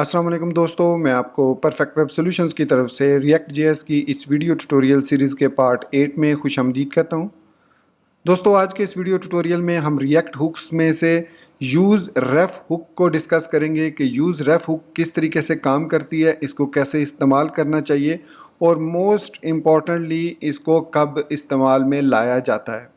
अस्सलाम वालेकुम दोस्तों, मैं आपको परफेक्ट वेब सॉल्यूशंस की तरफ से रिएक्ट जेएस की इस वीडियो ट्यूटोरियल सीरीज़ के पार्ट 8 में खुशामदीद कहता हूँ। दोस्तों, आज के इस वीडियो ट्यूटोरियल में हम रिएक्ट हुक्स में से यूज़ रेफ हुक को डिस्कस करेंगे कि यूज़ रेफ हुक किस तरीके से काम करती है, इसको कैसे इस्तेमाल करना चाहिए और मोस्ट इम्पॉर्टेंटली इसको कब इस्तेमाल में लाया जाता है।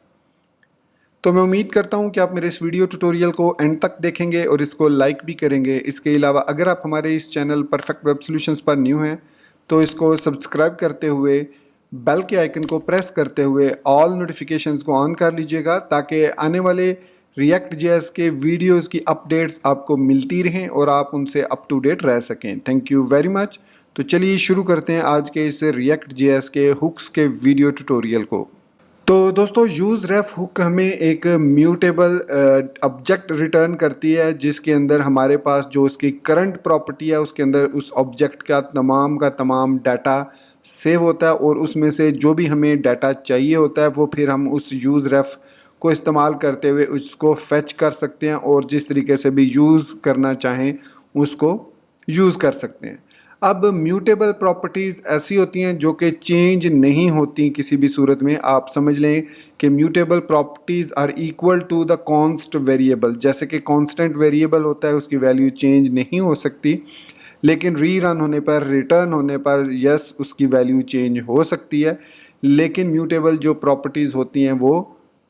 तो मैं उम्मीद करता हूं कि आप मेरे इस वीडियो ट्यूटोरियल को एंड तक देखेंगे और इसको लाइक भी करेंगे। इसके अलावा अगर आप हमारे इस चैनल परफेक्ट वेब सॉल्यूशंस पर न्यू हैं तो इसको सब्सक्राइब करते हुए बेल के आइकन को प्रेस करते हुए ऑल नोटिफिकेशंस को ऑन कर लीजिएगा ताकि आने वाले रिएक्ट जेएस के वीडियोस की अपडेट्स आपको मिलती रहें और आप उनसे अप टू डेट रह सकें। Thank you very much. तो चलिए शुरू करते हैं आज के इस रिएक्ट जेएस के हुक्स के वीडियो ट्यूटोरियल को। तो दोस्तों, यूज़ रेफ हुक हमें एक म्यूटेबल ऑब्जेक्ट रिटर्न करती है जिसके अंदर हमारे पास जो उसकी करंट प्रॉपर्टी है उसके अंदर उस ऑब्जेक्ट का तमाम डाटा सेव होता है और उसमें से जो भी हमें डाटा चाहिए होता है वो फिर हम उस यूज़ रेफ को इस्तेमाल करते हुए उसको फेच कर सकते हैं और जिस तरीके से भी यूज़ करना चाहें उसको यूज़ कर सकते हैं। अब म्यूटेबल प्रॉपर्टीज़ ऐसी होती हैं जो कि चेंज नहीं होती किसी भी सूरत में। आप समझ लें कि mutable properties are equal to the const variable. जैसे कि कांस्टेंट वेरिएबल होता है, उसकी वैल्यू चेंज नहीं हो सकती, लेकिन री रन होने पर, रिटर्न होने पर यस उसकी वैल्यू चेंज हो सकती है। लेकिन म्यूटेबल जो प्रॉपर्टीज़ होती हैं वो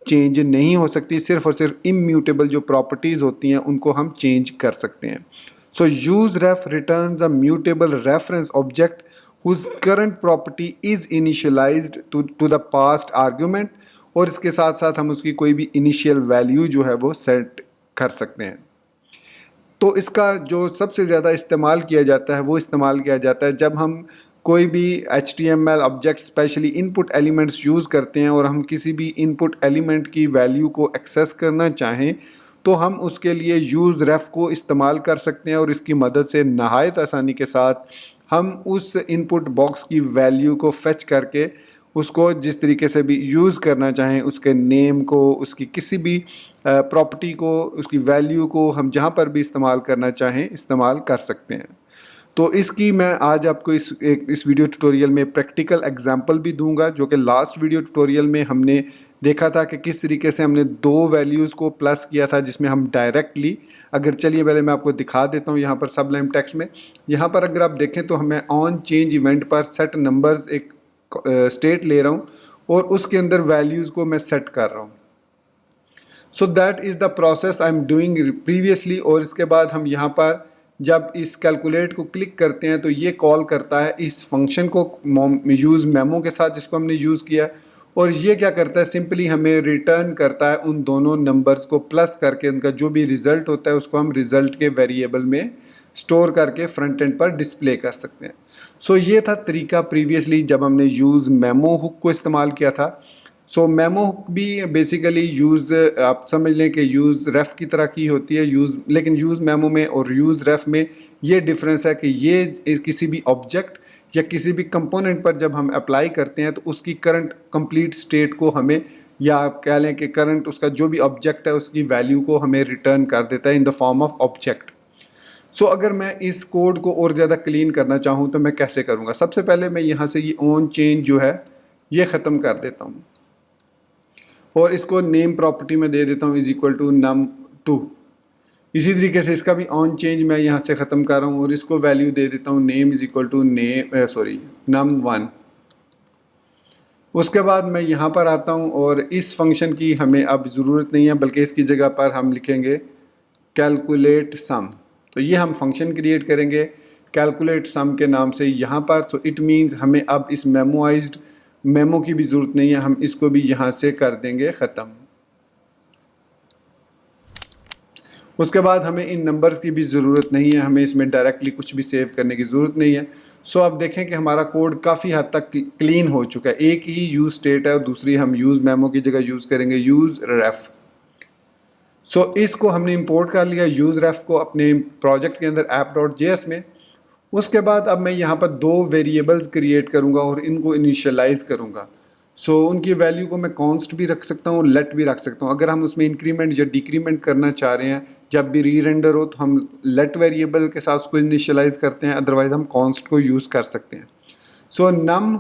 चेंज नहीं हो सकती। सिर्फ और सिर्फ इम्यूटेबल जो प्रॉपर्टीज़ होती हैं उनको हम चेंज कर सकते हैं। So useRef returns a mutable reference object whose current property is initialized to the past argument और इसके साथ साथ हम उसकी कोई भी इनिशियल वैल्यू जो है वो सेट कर सकते हैं। तो इसका जो सबसे ज़्यादा इस्तेमाल किया जाता है वो इस्तेमाल किया जाता है जब हम कोई भी HTML object specially input elements use करते हैं और हम किसी भी इनपुट एलिमेंट की वैल्यू को एक्सेस करना चाहें तो हम उसके लिए यूज़ रेफ को इस्तेमाल कर सकते हैं और इसकी मदद से नहायत आसानी के साथ हम उस इनपुट बॉक्स की वैल्यू को फेच करके उसको जिस तरीके से भी यूज़ करना चाहें, उसके नेम को, उसकी किसी भी प्रॉपर्टी को, उसकी वैल्यू को हम जहाँ पर भी इस्तेमाल करना चाहें इस्तेमाल कर सकते हैं। तो इसकी मैं आज आपको इस वीडियो ट्यूटोरियल में प्रैक्टिकल एग्जांपल भी दूंगा जो कि लास्ट वीडियो ट्यूटोरियल में हमने देखा था कि किस तरीके से हमने दो वैल्यूज़ को प्लस किया था जिसमें हम डायरेक्टली, अगर चलिए पहले मैं आपको दिखा देता हूँ यहाँ पर सबलाइन टेक्स्ट में। यहाँ पर अगर आप देखें तो हमें ऑन चेंज इवेंट पर सेट नंबर्स एक स्टेट ले रहा हूँ और उसके अंदर वैल्यूज़ को मैं सेट कर रहा हूँ। So that is the process I am doing previously. और इसके बाद हम यहाँ पर जब इस कैलकुलेट को क्लिक करते हैं तो ये कॉल करता है इस फंक्शन को यूज़ मेमो के साथ जिसको हमने यूज़ किया, और ये क्या करता है, सिंपली हमें रिटर्न करता है उन दोनों नंबर्स को प्लस करके उनका जो भी रिज़ल्ट होता है उसको हम रिज़ल्ट के वेरिएबल में स्टोर करके फ्रंट एंड पर डिस्प्ले कर सकते हैं। सो ये था तरीका प्रीवियसली जब हमने यूज़ मेमो हुक को इस्तेमाल किया था। सो मेमो हुक भी बेसिकली यूज़, आप समझ लें कि यूज़ रेफ की तरह की होती है लेकिन यूज़ मेमो में और यूज़ रेफ में ये डिफरेंस है कि ये किसी भी ऑब्जेक्ट या किसी भी कंपोनेंट पर जब हम अप्लाई करते हैं तो उसकी करंट कंप्लीट स्टेट को हमें, या आप कह लें कि करंट उसका जो भी ऑब्जेक्ट है उसकी वैल्यू को हमें रिटर्न कर देता है in the form of object. So अगर मैं इस कोड को और ज़्यादा क्लीन करना चाहूँ तो मैं कैसे करूँगा? सबसे पहले मैं यहाँ से ये ऑन चेंज जो है ये ख़त्म कर देता हूँ और इसको नेम प्रॉपर्टी में दे देता हूँ इज इक्वल टू num2। इसी तरीके से इसका भी ऑन चेंज मैं यहाँ से ख़त्म कर रहा हूँ और इसको वैल्यू दे देता हूँ name is equal to num1। उसके बाद मैं यहाँ पर आता हूँ और इस फंक्शन की हमें अब ज़रूरत नहीं है, बल्कि इसकी जगह पर हम लिखेंगे कैलकुलेट सम। तो ये हम फंक्शन क्रिएट करेंगे कैलकुलेट सम के नाम से यहाँ पर। तो इट मीन्स हमें अब इस मेमो की भी ज़रूरत नहीं है, हम इसको भी यहाँ से कर देंगे ख़त्म। उसके बाद हमें इन नंबर्स की भी ज़रूरत नहीं है, हमें इसमें डायरेक्टली कुछ भी सेव करने की ज़रूरत नहीं है। सो आप देखें कि हमारा कोड काफ़ी हद तक क्लीन हो चुका है। एक ही यूज़ स्टेट है और दूसरी हम यूज़ मेमो की जगह यूज़ करेंगे यूज़ रेफ। सो इसको हमने इंपोर्ट कर लिया यूज़ रेफ को अपने प्रोजेक्ट के अंदर app.js में। उसके बाद अब मैं यहाँ पर दो वेरिएबल्स क्रिएट करूँगा और इनको इनिशियलाइज़ करूँगा। सो उनकी वैल्यू को मैं कॉन्स्ट भी रख सकता हूँ, लेट भी रख सकता हूँ। अगर हम उसमें इंक्रीमेंट या डिक्रीमेंट करना चाह रहे हैं, जब भी री रेंडर हो तो हम लेट वेरिएबल के साथ उसको इनिशियलाइज करते हैं, अदरवाइज हम कॉन्स्ट को यूज़ कर सकते हैं। सो नम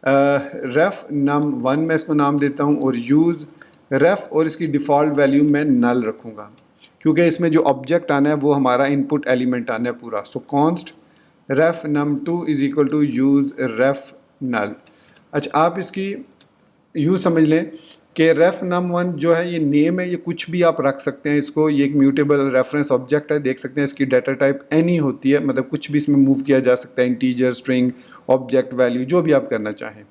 रेफ नम वन मैं इसको नाम देता हूँ, और यूज़ रेफ, और इसकी डिफ़ॉल्ट वैल्यू मैं नल रखूँगा क्योंकि इसमें जो ऑब्जेक्ट आना है वो हमारा इनपुट एलिमेंट आना है पूरा। So const ref num two is equal to use ref null. अच्छा, आप इसकी यूँ समझ लें कि रेफ नम वन जो है ये नेम है, ये कुछ भी आप रख सकते हैं इसको, ये एक म्यूटेबल रेफरेंस ऑब्जेक्ट है। देख सकते हैं इसकी डाटा टाइप एनी होती है, मतलब कुछ भी इसमें मूव किया जा सकता है, इंटीजर, स्ट्रिंग, ऑब्जेक्ट, वैल्यू, जो भी आप करना चाहें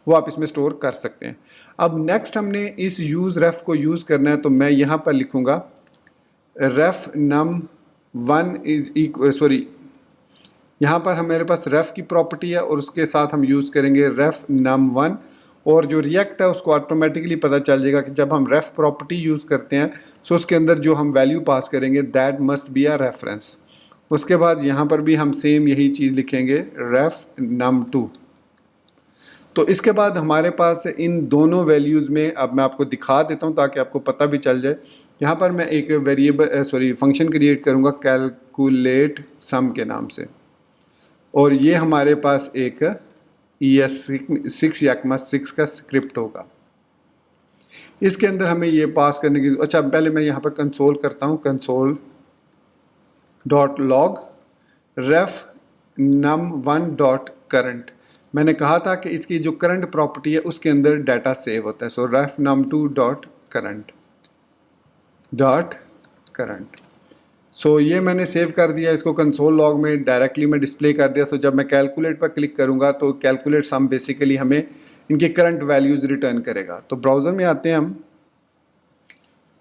वो आप इसमें स्टोर कर सकते हैं। अब नेक्स्ट हमने इस यूज़ रेफ को यूज़ करना है, तो मैं यहाँ पर लिखूँगा ref num one is equal, sorry यहाँ पर हमारे पास रेफ की प्रॉपर्टी है और उसके साथ हम यूज़ करेंगे रेफ नम वन, और जो रिएक्ट है उसको ऑटोमेटिकली पता चल जाएगा कि जब हम रेफ प्रॉपर्टी यूज़ करते हैं तो उसके अंदर जो हम वैल्यू पास करेंगे that must be a reference. उसके बाद यहाँ पर भी हम सेम यही चीज़ लिखेंगे रेफ नम टू। तो इसके बाद हमारे पास इन दोनों वैल्यूज़ में, अब मैं आपको दिखा देता हूँ ताकि आपको पता भी चल जाए। यहाँ पर मैं एक वेरिएबल फंक्शन क्रिएट करूँगा कैलकुलेट सम के नाम से, और ये हमारे पास एक ES6 याकमा 6 का स्क्रिप्ट होगा। इसके अंदर हमें ये पास करने की, अच्छा पहले मैं यहाँ पर कंसोल करता हूँ, कंसोल डॉट लॉग रेफ नम वन डॉट करंट। मैंने कहा था कि इसकी जो करंट प्रॉपर्टी है उसके अंदर डाटा सेव होता है। So ref num two dot current dot current. So ये मैंने सेव कर दिया, इसको कंसोल लॉग में डायरेक्टली मैं डिस्प्ले कर दिया। सो जब मैं कैलकुलेट पर क्लिक करूँगा तो कैलकुलेट सम बेसिकली हमें इनकी करंट वैल्यूज़ रिटर्न करेगा। तो ब्राउज़र में आते हैं हम,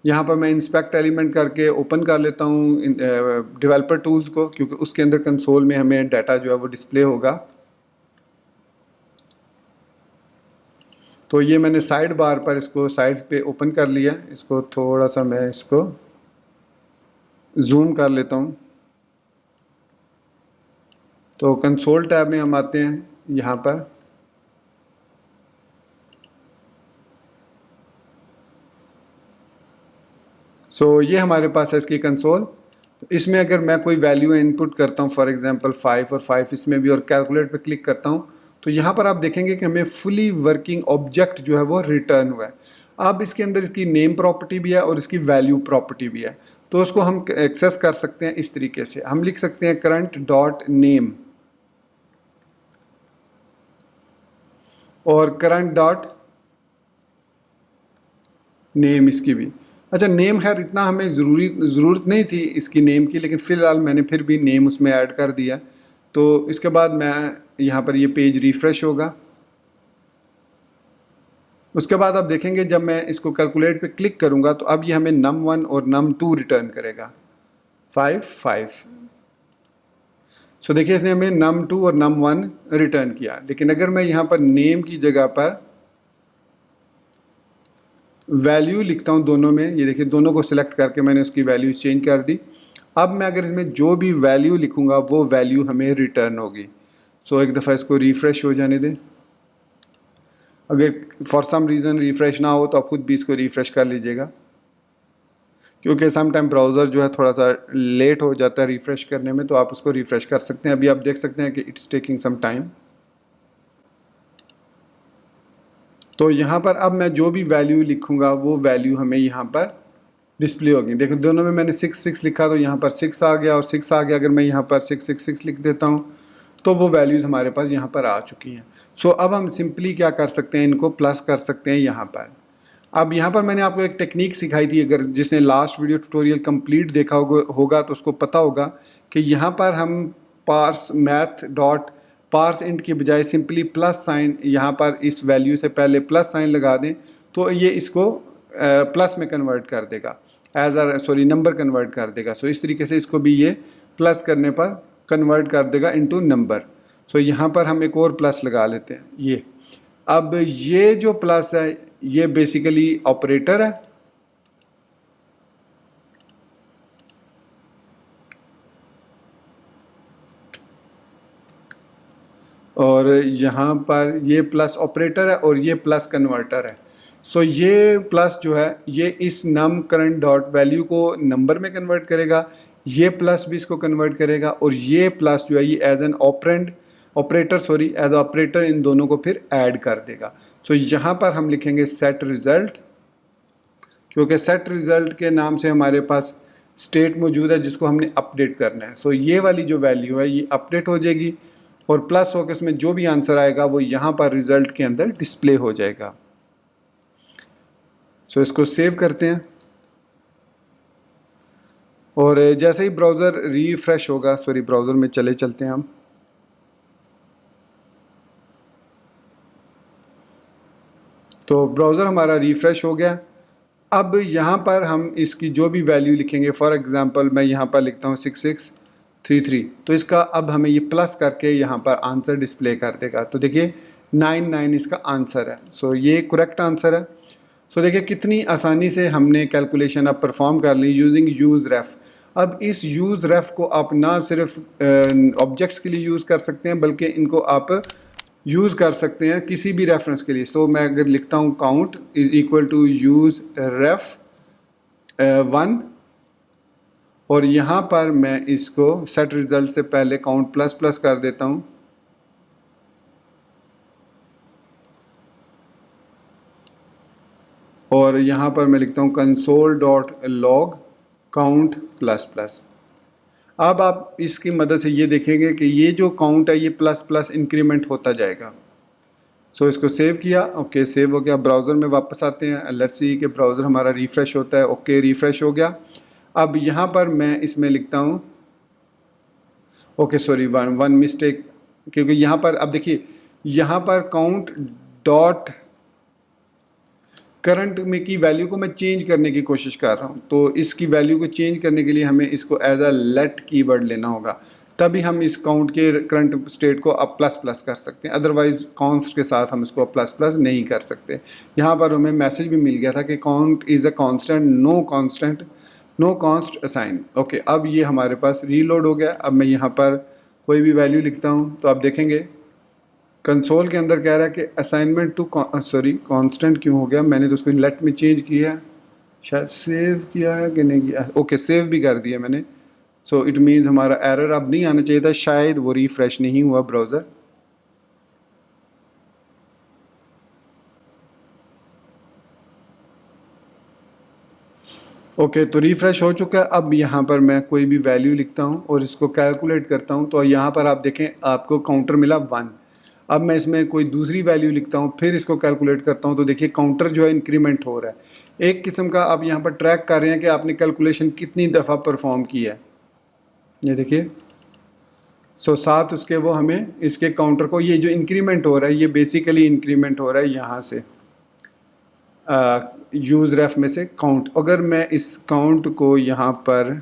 यहाँ पर मैं इंस्पेक्ट एलिमेंट करके ओपन कर लेता हूँ डेवलपर टूल्स को, क्योंकि उसके अंदर कंसोल में हमें डाटा जो है वो डिस्प्ले होगा। तो ये मैंने साइड बार पर इसको साइड पे ओपन कर लिया। इसको थोड़ा सा मैं इसको जूम कर लेता हूँ। तो कंसोल टैब में हम आते हैं यहाँ पर, सो ये हमारे पास है इसकी कंसोल। तो इसमें अगर मैं कोई वैल्यू इनपुट करता हूँ, फॉर एग्जांपल 5 और 5 इसमें भी, और कैलकुलेट पे क्लिक करता हूँ, तो यहाँ पर आप देखेंगे कि हमें फुली वर्किंग ऑब्जेक्ट जो है वो रिटर्न हुआ है। अब इसके अंदर इसकी नेम प्रॉपर्टी भी है और इसकी वैल्यू प्रॉपर्टी भी है। तो उसको हम एक्सेस कर सकते हैं इस तरीके से। हम लिख सकते हैं करंट डॉट नेम और करंट डॉट नेम इसकी भी। अच्छा, नेम खैर इतना हमें ज़रूरत नहीं थी इसकी नेम की, लेकिन फ़िलहाल मैंने फिर भी नेम उसमें ऐड कर दिया। तो इसके बाद मैं यहाँ पर ये पेज रिफ़्रेश होगा। उसके बाद आप देखेंगे जब मैं इसको कैलकुलेट पे क्लिक करूँगा तो अब ये हमें नम वन और नम टू रिटर्न करेगा, 5 5। सो देखिए इसने हमें नम टू और नम वन रिटर्न किया। लेकिन अगर मैं यहाँ पर नेम की जगह पर वैल्यू लिखता हूँ दोनों में, ये देखिए दोनों को सिलेक्ट करके मैंने उसकी वैल्यू चेंज कर दी। अब मैं अगर इसमें जो भी वैल्यू लिखूँगा वो वैल्यू हमें रिटर्न होगी। सो एक दफ़ा इसको रिफ़्रेश हो जाने दें। अगर फॉर सम रीज़न रिफ़्रेश ना हो तो आप खुद भी इसको रिफ़्रेश कर लीजिएगा, क्योंकि सम टाइम ब्राउज़र जो है थोड़ा सा लेट हो जाता है रिफ़्रेश करने में, तो आप उसको रिफ़्रेश कर सकते हैं। अभी आप देख सकते हैं कि इट्स टेकिंग सम टाइम। तो यहाँ पर अब मैं जो भी वैल्यू लिखूँगा वो वैल्यू हमें यहाँ पर डिस्प्ले होगी। देखो दोनों में मैंने 6 6 लिखा तो यहाँ पर 6 आ गया और 6 आ गया। अगर मैं यहाँ पर 6 6 6 लिख देता हूँ तो वो वैल्यूज़ हमारे पास यहाँ पर आ चुकी हैं। सो अब हम सिंपली क्या कर सकते हैं, इनको प्लस कर सकते हैं यहाँ पर। अब यहाँ पर मैंने आपको एक टेक्निक सिखाई थी, अगर जिसने लास्ट वीडियो ट्यूटोरियल कंप्लीट देखा होगा तो उसको पता होगा कि यहाँ पर हम parse math dot parse int की बजाय सिंपली प्लस साइन, यहाँ पर इस वैल्यू से पहले प्लस साइन लगा दें तो ये इसको प्लस में कन्वर्ट कर देगा, नंबर कन्वर्ट कर देगा। सो इस तरीके से इसको भी ये प्लस करने पर कन्वर्ट कर देगा इनटू नंबर। सो यहाँ पर हम एक और प्लस लगा लेते हैं ये। अब ये जो प्लस है ये बेसिकली ऑपरेटर है, और यहाँ पर ये प्लस ऑपरेटर है और ये प्लस कन्वर्टर है। सो ये प्लस जो है ये इस नम करंट डॉट वैल्यू को नंबर में कन्वर्ट करेगा, ये प्लस भी इसको कन्वर्ट करेगा, और ये प्लस जो है ये एज एन एज ऑपरेटर इन दोनों को फिर ऐड कर देगा। सो यहाँ पर हम लिखेंगे सेट रिजल्ट, क्योंकि सेट रिजल्ट के नाम से हमारे पास स्टेट मौजूद है जिसको हमने अपडेट करना है। सो ये वाली जो वैल्यू है ये अपडेट हो जाएगी और प्लस होकर इसमें जो भी आंसर आएगा वो यहाँ पर रिजल्ट के अंदर डिस्प्ले हो जाएगा। सो इसको सेव करते हैं और जैसे ही ब्राउज़र रिफ्रेश होगा, ब्राउज़र में चलते हैं हम। तो ब्राउज़र हमारा रिफ्रेश हो गया। अब यहाँ पर हम इसकी जो भी वैल्यू लिखेंगे, फॉर एग्ज़ाम्पल मैं यहाँ पर लिखता हूँ 6633, तो इसका अब हमें ये प्लस करके यहाँ पर आंसर डिस्प्ले कर देगा। तो देखिए 99 इसका आंसर है। सो ये करेक्ट आंसर है। सो देखिए कितनी आसानी से हमने कैलकुलेशन अब परफॉर्म कर ली यूजिंग यूज़ रेफ। अब इस यूज़ रेफ को आप ना सिर्फ ऑब्जेक्ट्स के लिए यूज़ कर सकते हैं बल्कि इनको आप यूज़ कर सकते हैं किसी भी रेफरेंस के लिए। सो मैं अगर लिखता हूँ count is equal to use ref 1 और यहाँ पर मैं इसको सेट रिज़ल्ट से पहले काउंट प्लस प्लस कर देता हूँ और यहाँ पर मैं लिखता हूँ console dot log count plus plus. अब आप इसकी मदद से ये देखेंगे कि ये जो काउंट है ये प्लस प्लस इंक्रीमेंट होता जाएगा। सो इसको सेव किया, ओके सेव हो गया। ब्राउज़र में वापस आते हैं, लेट्स सी कि ब्राउज़र हमारा रिफ़्रेश होता है। ओके रिफ़्रेश हो गया। अब यहाँ पर मैं इसमें लिखता हूँ वन मिस्टेक, क्योंकि यहाँ पर अब देखिए यहाँ पर काउंट डॉट करंट में की वैल्यू को मैं चेंज करने की कोशिश कर रहा हूँ। तो इसकी वैल्यू को चेंज करने के लिए हमें इसको एज अ लेट कीवर्ड लेना होगा, तभी हम इस काउंट के करंट स्टेट को अब प्लस प्लस कर सकते हैं। अदरवाइज काउंट्स के साथ हम इसको प्लस प्लस नहीं कर सकते। यहाँ पर हमें मैसेज भी मिल गया था कि count is a constant, no const assign. Okay अब ये हमारे पास रीलोड हो गया। अब मैं यहाँ पर कोई भी वैल्यू लिखता हूँ तो आप देखेंगे कंसोल के अंदर कह रहा है कि असाइनमेंट टू कांस्टेंट क्यों हो गया। मैंने तो उसको लेट में चेंज किया है, शायद सेव किया है कि नहीं किया। ओके सेव भी कर दिया मैंने। सो इट मीन्स हमारा एरर अब नहीं आना चाहिए था, शायद वो रिफ़्रेश नहीं हुआ ब्राउज़र। ओके तो रिफ़्रेश हो चुका है। अब यहाँ पर मैं कोई भी वैल्यू लिखता हूँ और इसको कैलकुलेट करता हूँ तो यहाँ पर आप देखें आपको काउंटर मिला 1। अब मैं इसमें कोई दूसरी वैल्यू लिखता हूँ फिर इसको कैलकुलेट करता हूँ तो देखिए काउंटर जो है इंक्रीमेंट हो रहा है। एक किस्म का आप यहाँ पर ट्रैक कर रहे हैं कि आपने कैलकुलेशन कितनी दफ़ा परफॉर्म किया है। ये देखिए सो साथ उसके वो हमें इसके काउंटर को, ये जो इंक्रीमेंट हो रहा है ये बेसिकली इंक्रीमेंट हो रहा है यहाँ से यूज़ रेफ में से काउंट। अगर मैं इस काउंट को यहाँ पर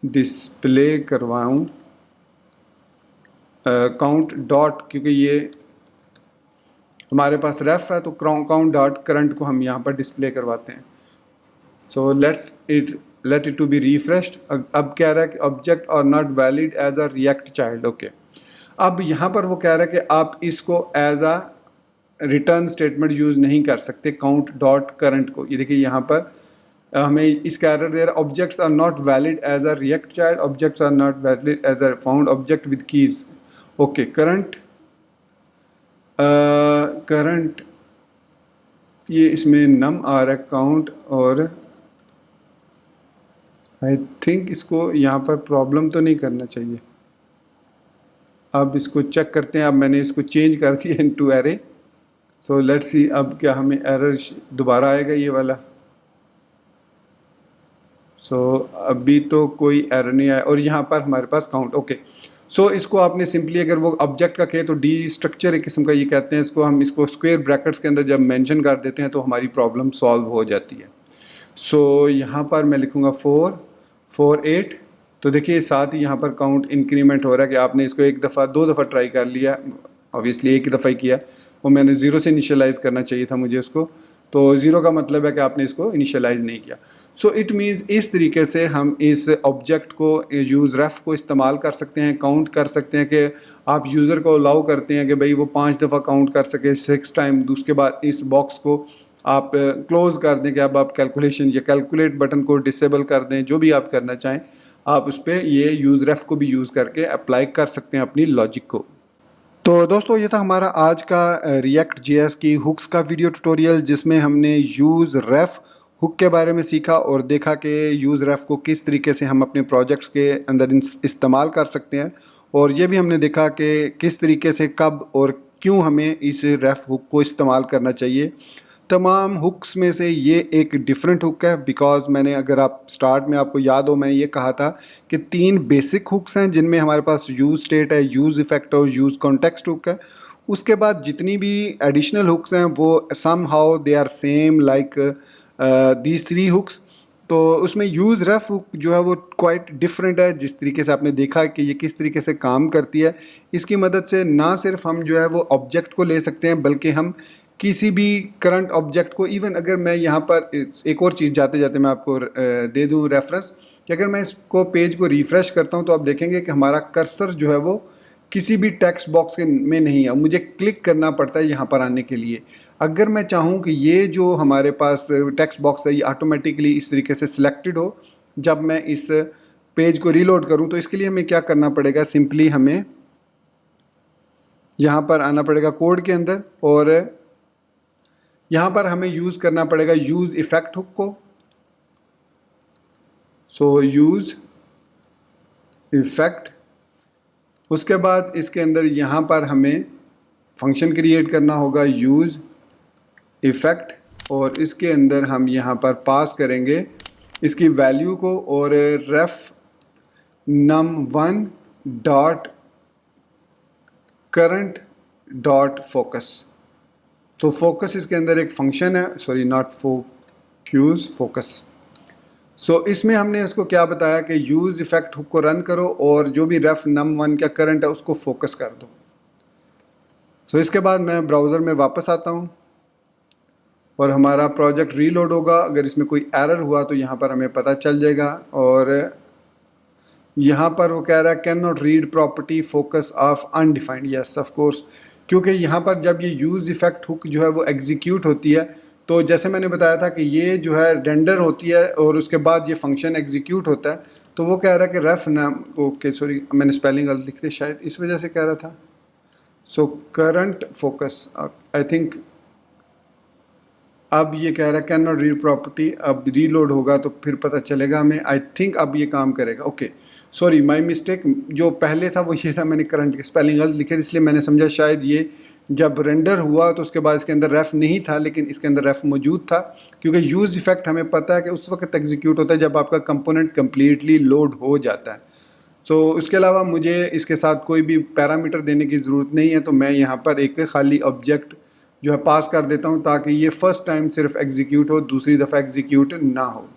डिस्प्ले करवाऊँ काउंट डॉट, क्योंकि ये हमारे पास रेफ है तो काउंट डॉट करंट को हम यहाँ पर डिस्प्ले करवाते हैं। So let it to be refreshed. अब कह रहा है कि object are not valid as a React child. Okay अब यहाँ पर वो कह रहा है कि आप इसको as a return statement use नहीं कर सकते काउंट डॉट करंट को। ये देखिए यहाँ पर हमें इसका एरर दे रहा है, objects are not valid as a React child, objects are not valid as a found object with keys. Okay current ये इसमें नम आ रहा है काउंट, और आई थिंक इसको यहाँ पर प्रॉब्लम तो नहीं करना चाहिए। अब इसको चेक करते हैं। अब मैंने इसको चेंज कर दिया into array. So let's see अब क्या हमें एरर दोबारा आएगा ये वाला। सो अभी तो कोई एरर नहीं आया और यहाँ पर हमारे पास काउंट। ओके सो इसको आपने सिंपली, अगर वो ऑब्जेक्ट का कहे तो डी स्ट्रक्चर एक किस्म का ये कहते हैं इसको, हम इसको स्क्वायर ब्रैकेट्स के अंदर जब मेंशन कर देते हैं तो हमारी प्रॉब्लम सॉल्व हो जाती है। सो यहाँ पर मैं लिखूँगा 448। तो देखिए साथ ही यहाँ पर काउंट इंक्रीमेंट हो रहा है कि आपने इसको एक दफ़ा 2 दफ़ा ट्राई कर लिया, ऑब्वियसली एक ही दफ़ा ही किया, वो मैंने 0 से इनिशियलाइज़ करना चाहिए था मुझे उसको। तो ज़ीरो का मतलब है कि आपने इसको इनिशियलाइज नहीं किया। सो इट मीन्स इस तरीके से हम इस ऑब्जेक्ट को यूज़ रेफ को इस्तेमाल कर सकते हैं, काउंट कर सकते हैं कि आप यूज़र को अलाउ करते हैं कि भाई वो 5 दफ़ा काउंट कर सके 6 टाइम। उसके बाद इस बॉक्स को आप क्लोज़ कर दें कि अब आप कैलकुलेशन या कैलकुलेट बटन को डिसेबल कर दें, जो भी आप करना चाहें आप उस पर ये यूज़ रेफ को भी यूज़ करके अप्लाई कर सकते हैं अपनी लॉजिक को। तो दोस्तों ये था हमारा आज का रिएक्ट जेएस की हुक्स का वीडियो ट्यूटोरियल, जिसमें हमने यूज़ रेफ हुक के बारे में सीखा और देखा कि यूज़ रेफ को किस तरीके से हम अपने प्रोजेक्ट्स के अंदर इस्तेमाल कर सकते हैं। और ये भी हमने देखा कि किस तरीके से कब और क्यों हमें इस रेफ हुक को इस्तेमाल करना चाहिए। तमाम हुक्स में से ये एक डिफरेंट हुक है, बिकॉज मैंने, अगर आप स्टार्ट में आपको याद हो, मैंने ये कहा था कि 3 बेसिक हुक्स हैं जिनमें हमारे पास यूज़ स्टेट है, यूज़ इफेक्ट और यूज़ कॉन्टेक्स्ट हुक है। उसके बाद जितनी भी एडिशनल हुक्स हैं वो somehow they are same like these 3 hooks. तो उसमें यूज़ रेफ हुक जो है वो क्वाइट डिफरेंट है। जिस तरीके से आपने देखा कि ये किस तरीके से काम करती है, इसकी मदद से ना सिर्फ हम जो है वो ऑब्जेक्ट को ले सकते हैं, बल्कि हम किसी भी करंट ऑब्जेक्ट को, इवन अगर मैं यहाँ पर एक और चीज़ जाते जाते मैं आपको दे दूँ रेफरेंस, कि अगर मैं इसको पेज को रिफ़्रेश करता हूँ तो आप देखेंगे कि हमारा कर्सर जो है वो किसी भी टेक्स्ट बॉक्स के में नहीं है, मुझे क्लिक करना पड़ता है यहाँ पर आने के लिए। अगर मैं चाहूँ कि ये जो हमारे पास टेक्स्ट बॉक्स है ये ऑटोमेटिकली इस तरीके से सिलेक्टेड हो जब मैं इस पेज को रीलोड करूँ, तो इसके लिए हमें क्या करना पड़ेगा, सिंपली हमें यहाँ पर आना पड़ेगा कोड के अंदर और यहाँ पर हमें यूज़ करना पड़ेगा यूज़ इफेक्ट हुक को। सो यूज़ इफेक्ट, उसके बाद इसके अंदर यहाँ पर हमें फंक्शन क्रिएट करना होगा यूज़ इफेक्ट, और इसके अंदर हम यहाँ पर पास करेंगे इसकी वैल्यू को और रेफ num1 dot current dot focus. तो फोकस इसके अंदर एक फंक्शन है, सॉरी नॉट फोकस, फोकस। सो इसमें हमने इसको क्या बताया कि यूज़ इफेक्ट हुक को रन करो और जो भी रेफ num1 का करंट है उसको फोकस कर दो। सो इसके बाद मैं ब्राउज़र में वापस आता हूँ और हमारा प्रोजेक्ट रीलोड होगा। अगर इसमें कोई एरर हुआ तो यहाँ पर हमें पता चल जाएगा। और यहाँ पर वो कह रहा है can not read property focus of undefined. Yes of course, क्योंकि यहाँ पर जब ये यूज़ इफेक्ट हुक जो है वो एग्जीक्यूट होती है, तो जैसे मैंने बताया था कि ये जो है रेंडर होती है और उसके बाद ये फंक्शन एग्जीक्यूट होता है। तो वो कह रहा है कि रेफ नाम, ओके सॉरी मैंने स्पेलिंग गलत लिख दी, शायद इस वजह से कह रहा था। So current focus, I think अब ये कह रहा है कैन नॉट रीड प्रॉपर्टी। अब रीलोड होगा तो फिर पता चलेगा हमें। आई थिंक अब ये काम करेगा। ओके सॉरी माय मिस्टेक, जो पहले था वो ये था, मैंने करंट के स्पेलिंग गलत लिखे, इसलिए मैंने समझा शायद ये जब रेंडर हुआ तो उसके बाद इसके अंदर रेफ नहीं था, लेकिन इसके अंदर रेफ मौजूद था। क्योंकि यूज़ इफेक्ट हमें पता है कि उस वक्त एग्जीक्यूट होता है जब आपका कंपोनेंट कम्प्लीटली लोड हो जाता है। सो उसके अलावा मुझे इसके साथ कोई भी पैरामीटर देने की ज़रूरत नहीं है, तो मैं यहाँ पर एक खाली ऑब्जेक्ट जो है पास कर देता हूँ ताकि ये फर्स्ट टाइम सिर्फ एग्जीक्यूट हो, दूसरी दफ़ा एग्जीक्यूट ना हो।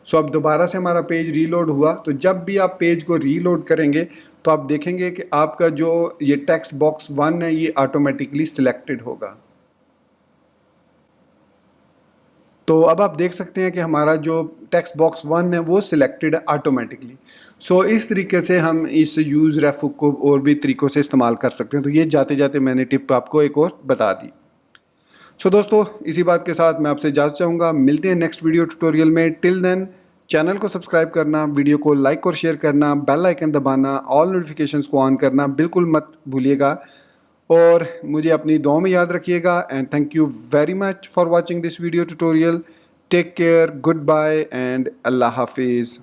सो अब दोबारा से हमारा पेज रीलोड हुआ, तो जब भी आप पेज को रीलोड करेंगे तो आप देखेंगे कि आपका जो ये टेक्स्ट बॉक्स 1 है ये ऑटोमेटिकली सिलेक्टेड होगा। तो अब आप देख सकते हैं कि हमारा जो टेक्स्ट बॉक्स 1 है वो सिलेक्टेड है ऑटोमेटिकली। सो इस तरीके से हम इस यूज़ रेफ हुक को और भी तरीक़ों से इस्तेमाल कर सकते हैं। तो ये जाते जाते मैंने टिप आपको एक और बता दी। सो दोस्तों इसी बात के साथ मैं आपसे इजाज़त चाहूँगा, मिलते हैं नेक्स्ट वीडियो ट्यूटोरियल में। टिल देन चैनल को सब्सक्राइब करना, वीडियो को लाइक और शेयर करना, बेल आइकन दबाना, ऑल नोटिफिकेशंस को ऑन करना बिल्कुल मत भूलिएगा और मुझे अपनी दुआ में याद रखिएगा। And thank you very much for watching this video tutorial. Take care, good bye एंड अल्लाह हाफिज़।